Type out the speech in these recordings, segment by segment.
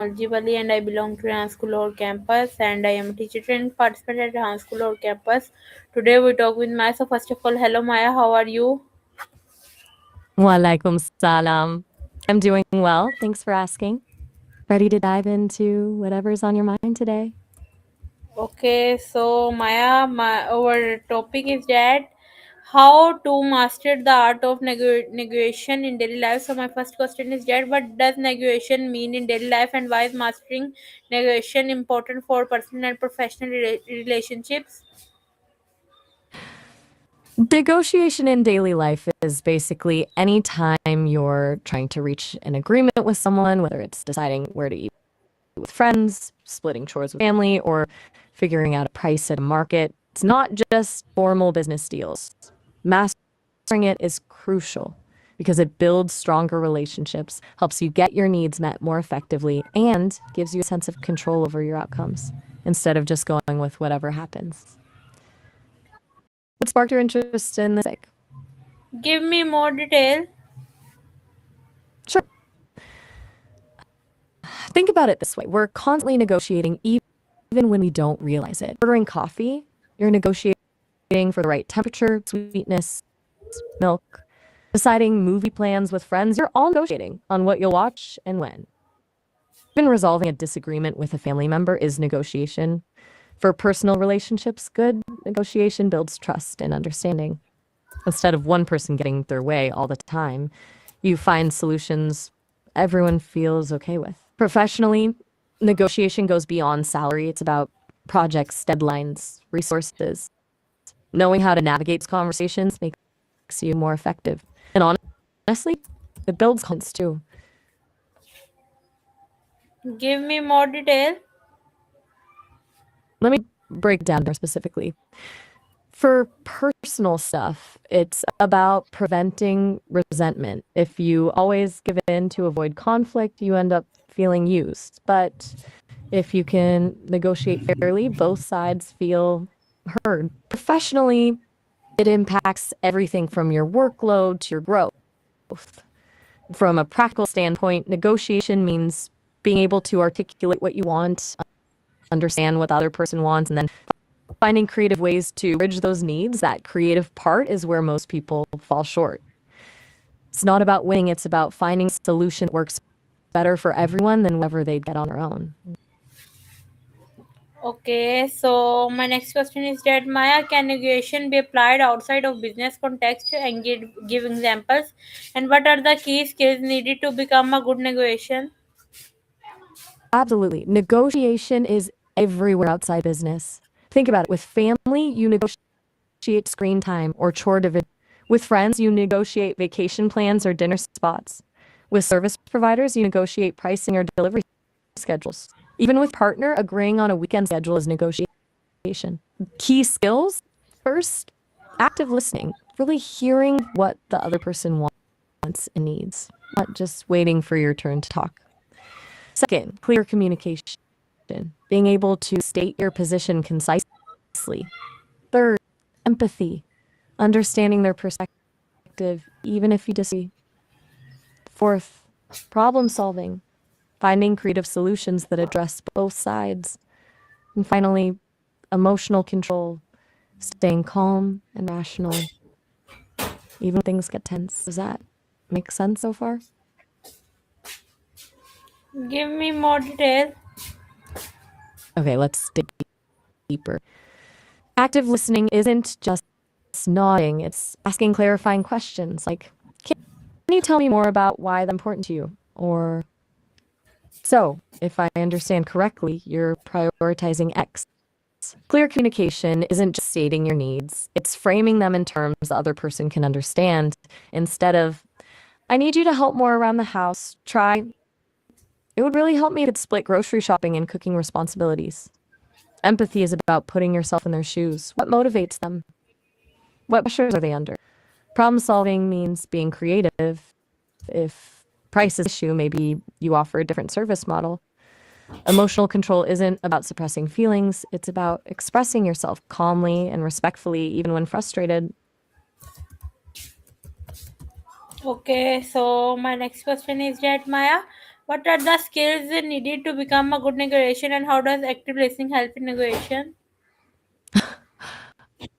Bali and I belong to Dance School or campus and I am a teacher trained participant at Dance School or campus. Today we talk with Maya. So first of all, hello Maya, how are you? Walaikum salam. I'm doing well. Thanks for asking. Ready to dive into whatever's on your mind today? Okay, so Maya, our topic is that how to master the art of negotiation in daily life. So my first question is that what does negotiation mean in daily life and why is mastering negotiation important for personal and professional relationships? Negotiation in daily life is basically any time you're trying to reach an agreement with someone, whether it's deciding where to eat with friends, splitting chores with family, or figuring out a price at a market. It's not just formal business deals. Mastering it is crucial because it builds stronger relationships, helps you get your needs met more effectively, and gives you a sense of control over your outcomes instead of just going with whatever happens. What sparked your interest in this? Give me more detail. Sure. Think about it this way. We're constantly negotiating even when we don't realize it. Ordering coffee, you're negotiating for the right temperature, sweetness, milk. Deciding movie plans with friends, you're all negotiating on what you'll watch and when. Even resolving a disagreement with a family member is negotiation. For personal relationships, good negotiation builds trust and understanding. Instead of one person getting their way all the time, you find solutions everyone feels okay with. Professionally, negotiation goes beyond salary. It's about projects, deadlines, resources. Knowing how to navigate conversations makes you more effective. And honestly, it builds confidence too. Give me more detail. Let me break it down more specifically. For personal stuff, it's about preventing resentment. If you always give in to avoid conflict, you end up feeling used. But if you can negotiate fairly, both sides feel heard. Professionally, it impacts everything from your workload to your growth. From a practical standpoint, negotiation means being able to articulate what you want, understand what the other person wants, and then finding creative ways to bridge those needs. That creative part is where most people fall short. It's not about winning, it's about finding a solution that works better for everyone than whatever they'd get on their own. Okay, so my next question is that Maya, can negotiation be applied outside of business context and give examples? And what are the key skills needed to become a good negotiation? Absolutely. Negotiation is everywhere outside business. Think about it. With family, you negotiate screen time or chore division. With friends, you negotiate vacation plans or dinner spots. With service providers, you negotiate pricing or delivery schedules. Even with partner, agreeing on a weekend schedule is negotiation. Key skills: first, active listening, really hearing what the other person wants and needs, not just waiting for your turn to talk. Second, clear communication, being able to state your position concisely. Third, empathy, understanding their perspective, even if you disagree. Fourth, problem solving, finding creative solutions that address both sides. And finally, emotional control, staying calm and rational, even when things get tense. Does that make sense so far? Give me more detail. Okay, let's dig deeper. Active listening isn't just nodding, it's asking clarifying questions like, can you tell me more about why that's important to you? Or, so, if I understand correctly, you're prioritizing X. Clear communication isn't just stating your needs, it's framing them in terms the other person can understand instead of, I need you to help more around the house. Try, it would really help me to split grocery shopping and cooking responsibilities. Empathy is about putting yourself in their shoes. What motivates them? What pressures are they under? Problem solving means being creative. If price is an issue, maybe you offer a different service model. Emotional control isn't about suppressing feelings, it's about expressing yourself calmly and respectfully, even when frustrated. Okay, so my next question is that Maya, What are the skills needed to become a good negotiation, and how does active listening help in negotiation?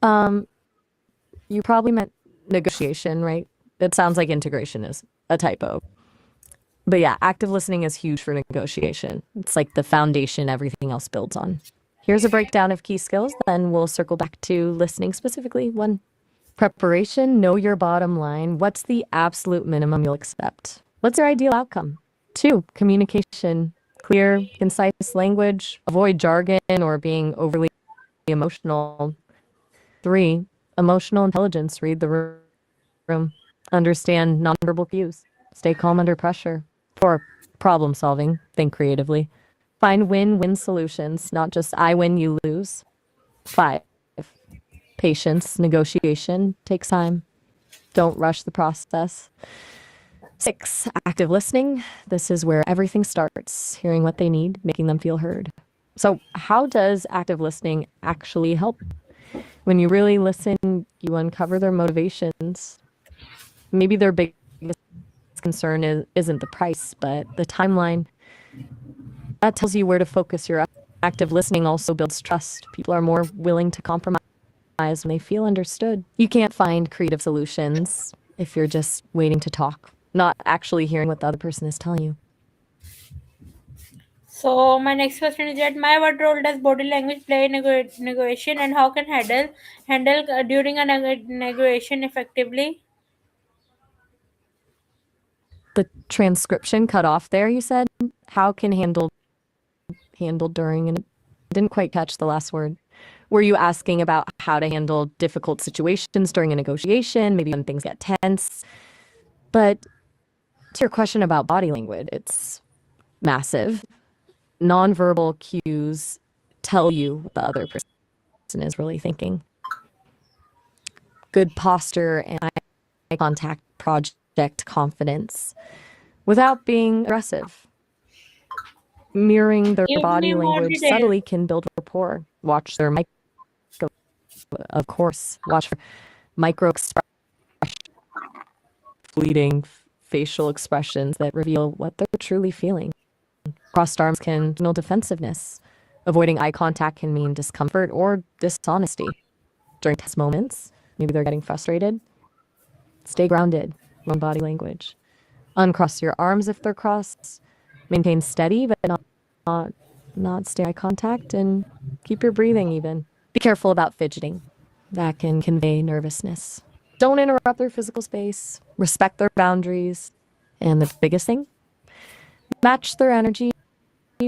Um, you probably meant negotiation, right? It sounds like integration is a typo. But yeah, active listening is huge for negotiation. It's like the foundation everything else builds on. Here's a breakdown of key skills, then we'll circle back to listening specifically. One, preparation, know your bottom line. What's the absolute minimum you'll accept? What's your ideal outcome? Two, communication, clear, concise language, avoid jargon or being overly emotional. Three, emotional intelligence, read the room, understand nonverbal cues, stay calm under pressure. Four, problem solving, think creatively, find win-win solutions, not just I win, you lose. Five, patience, negotiation takes time. Don't rush the process. Six, active listening. This is where everything starts, hearing what they need, making them feel heard. So, how does active listening actually help? When you really listen, you uncover their motivations. Maybe their biggest concern isn't the price, but the timeline. That tells you where to focus your active listening also builds trust. People are more willing to compromise when they feel understood. You can't find creative solutions if you're just waiting to talk, not actually hearing what the other person is telling you. So my next question is that my what role does body language play in negotiation, and how can handle during a negotiation effectively? The transcription cut off there, you said? How can handle during and didn't quite catch the last word. Were you asking about how to handle difficult situations during a negotiation, maybe when things get tense? But to your question about body language, it's massive. Nonverbal cues tell you what the other person is really thinking. Good posture and eye contact project confidence without being aggressive. Mirroring their Give me body more language details. subtly can build rapport. Watch their mic, of course. Watch for micro fleeting facial expressions that reveal what they're truly feeling. Crossed arms can signal defensiveness. Avoiding eye contact can mean discomfort or dishonesty. During tense moments, maybe they're getting frustrated. Stay grounded. Wrong body language. Uncross your arms if they're crossed. Maintain steady, but not, not stay eye contact, and keep your breathing even. Be careful about fidgeting. That can convey nervousness. Don't interrupt their physical space. Respect their boundaries. And the biggest thing, match their energy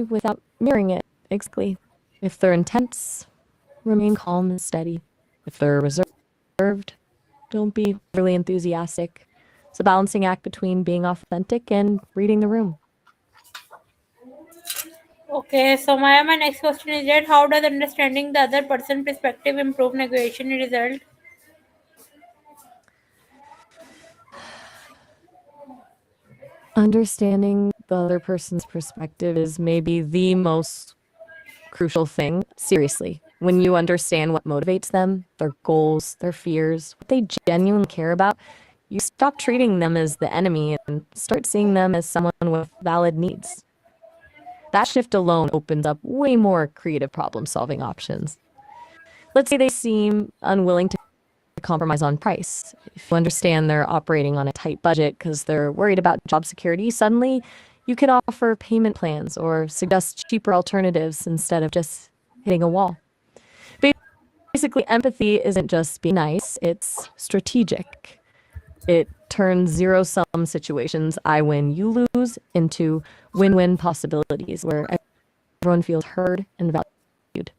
without mirroring it exactly. If they're intense, remain calm and steady. If they're reserved, don't be really enthusiastic. It's a balancing act between being authentic and reading the room. Okay, so my next question is that how does understanding the other person perspective improve negotiation result? Understanding the other person's perspective is maybe the most crucial thing. Seriously, when you understand what motivates them, their goals, their fears, what they genuinely care about, you stop treating them as the enemy and start seeing them as someone with valid needs. That shift alone opens up way more creative problem solving options. Let's say they seem unwilling to compromise on price. If you understand they're operating on a tight budget because they're worried about job security, suddenly you can offer payment plans or suggest cheaper alternatives instead of just hitting a wall. Basically, empathy isn't just being nice, it's strategic. It turns zero sum situations, I win, you lose, into win win possibilities where everyone feels heard and valued.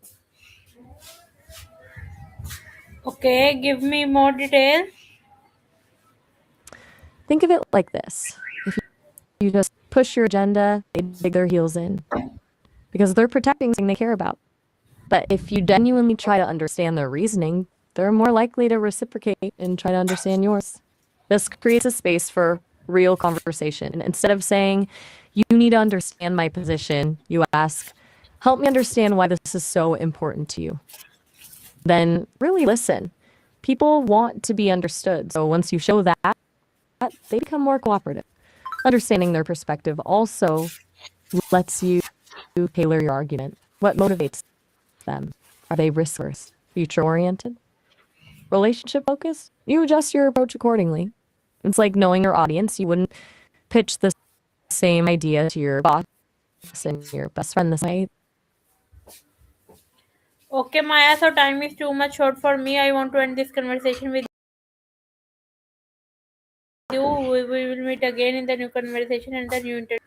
Okay, give me more detail. Think of it like this: if you just push your agenda, they dig their heels in because they're protecting something they care about. But if you genuinely try to understand their reasoning, they're more likely to reciprocate and try to understand yours. This creates a space for real conversation. And instead of saying, you need to understand my position, you ask, help me understand why this is so important to you. Then really listen. People want to be understood. So once you show that, they become more cooperative. Understanding their perspective also lets you tailor your argument. What motivates them? Are they risk averse, future oriented, relationship focused? You adjust your approach accordingly. It's like knowing your audience. You wouldn't pitch the same idea to your boss and your best friend the same way. Okay, Maya, so time is too much short for me. I want to end this conversation with you. We will meet again in the new conversation and the new interview.